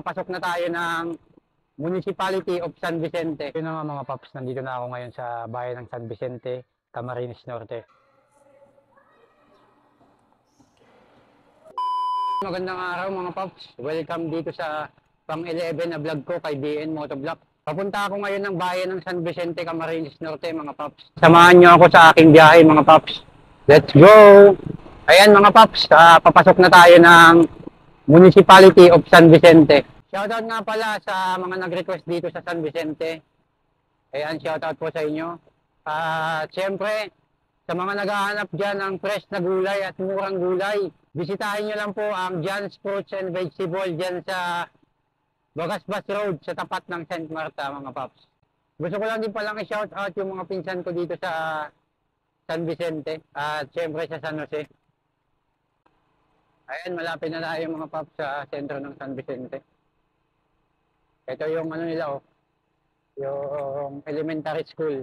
papasok na tayo ng Municipality of San Vicente. Yun na nga mga paps, nandito na ako ngayon sa bayan ng San Vicente, Camarines Norte. Magandang araw mga paps. Welcome dito sa pang-11 na vlog ko kay BN Motovlog. Papunta ako ngayon ng bayan ng San Vicente, Camarines Norte mga paps. Samahan nyo ako sa aking biyahe mga paps. Let's go! Ayan mga paps, papasok na tayo ng Municipality of San Vicente. Shoutout nga pala sa mga nag-request dito sa San Vicente. Ayan, shoutout po sa inyo. Siyempre, sa mga naghahanap dyan ng fresh na gulay at murang gulay, bisitahin nyo lang po ang John's Fruits and Vegetable dyan sa Bagasbas Road sa tapat ng St. Marta mga paps. Gusto ko lang din palang i-shoutout yung mga pinsan ko dito sa San Vicente at siyempre sa San Jose. Ayan, malapit na tayo mga paps sa sentro ng San Vicente. Ito yung ano nila yung elementary school.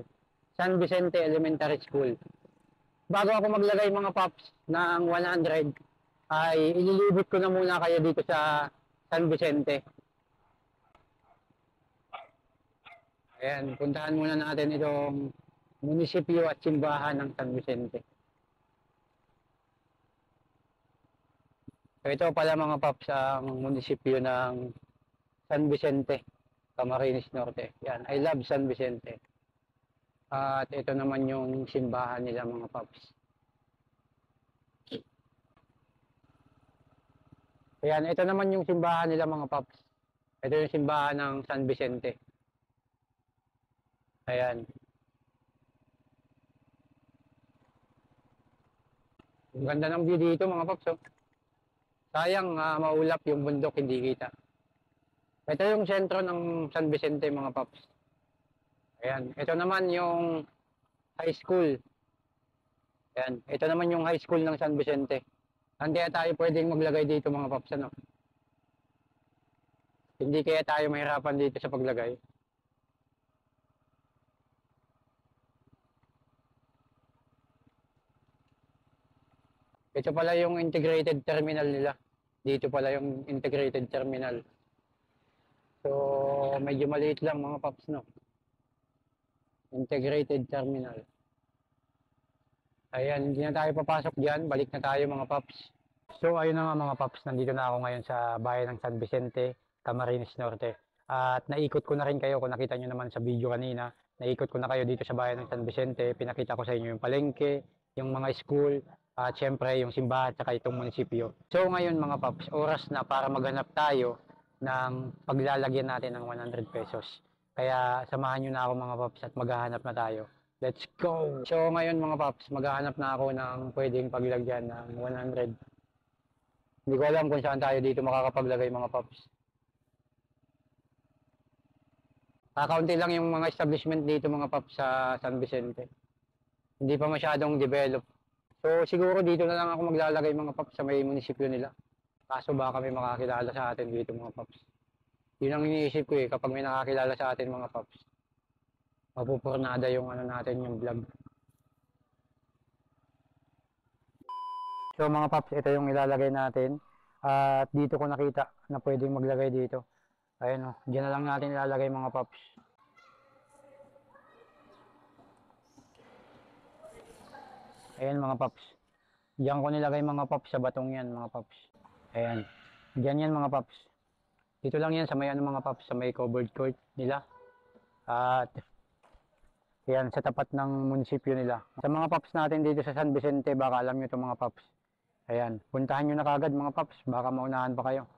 San Vicente Elementary School. Bago ako maglagay mga paps ng 100, ay ililibot ko na muna kayo dito sa San Vicente. Ayan, puntahan muna natin itong munisipyo at simbahan ng San Vicente. So ito pala mga paps ang munisipyo ng San Vicente, Camarines Norte. Yan, I love San Vicente. At ito naman yung simbahan nila mga paps. Ayan, ito naman yung simbahan nila mga paps. Ito yung simbahan ng San Vicente. Ayan. Ang ganda ng view dito mga paps. Oh. Sayang maulap yung bundok, hindi kita. Ito yung sentro ng San Vicente mga paps. Ayan, ito naman yung high school. Ayan, ito naman yung high school ng San Vicente. Hindi kaya tayo pwedeng maglagay dito mga paps, ano? Hindi kaya tayo mahirapan dito sa paglagay. Ito pala yung integrated terminal nila. Dito pala yung integrated terminal. So, medyo maliit lang mga paps, no? Integrated terminal. Ayan, hindi na tayo papasok dyan. Balik na tayo mga paps. So, ayun na nga mga paps. Nandito na ako ngayon sa bayan ng San Vicente, Camarines Norte. At naikot ko na rin kayo, kung nakita nyo naman sa video kanina, naikot ko na kayo dito sa bayan ng San Vicente. Pinakita ko sa inyo yung palengke, yung mga school, at syempre yung simbahan at saka itong munisipyo. So, ngayon mga paps, oras na para maghanap tayo ng paglalagyan natin ng 100 pesos. Kaya samahan nyo na ako mga paps at maghahanap na tayo. Let's go! So ngayon mga paps, maghahanap na ako ng pwedeng paglagyan ng 100. Hindi ko alam kung saan tayo dito makakapaglagay mga paps. Kaunti lang yung mga establishment dito mga paps sa San Vicente. Hindi pa masyadong develop. So siguro dito na lang ako maglalagay mga paps sa may munisipyo nila. Kaso baka may makakilala sa atin dito mga paps. Yun ang iniisip ko kapag may nakakilala sa atin mga paps. Mapupurnada yung ano natin, yung vlog. So mga paps, ito yung ilalagay natin. At dito ko nakita na pwedeng maglagay dito. Ayun o, dyan na lang natin ilalagay mga paps. Ayan mga paps. Diyan ko nilagay mga paps sa batong yan mga paps. Ayan. Diyan yan mga paps. Dito lang yan sa may ano mga paps, sa may covered court nila. At yan sa tapat ng munisipyo nila. Sa mga paps natin dito sa San Vicente, baka alam nyo itong mga paps. Ayan, puntahan nyo na kagad mga paps, baka maunahan pa kayo.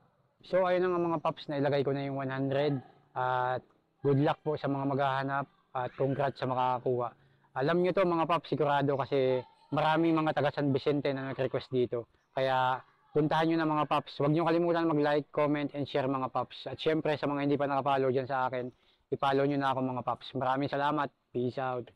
So ayun na nga mga paps, nailagay ko na yung 100. At good luck po sa mga maghahanap at congrats sa makakakuha. Alam nyo to mga paps, sigurado kasi maraming mga taga San Vicente na nag-request dito. Kaya puntahan nyo na mga paps. Huwag nyo kalimutan mag-like, comment, and share mga paps. At syempre sa mga hindi pa nakapollow dyan sa akin, i-follow nyo na ako mga paps. Maraming salamat. Peace out.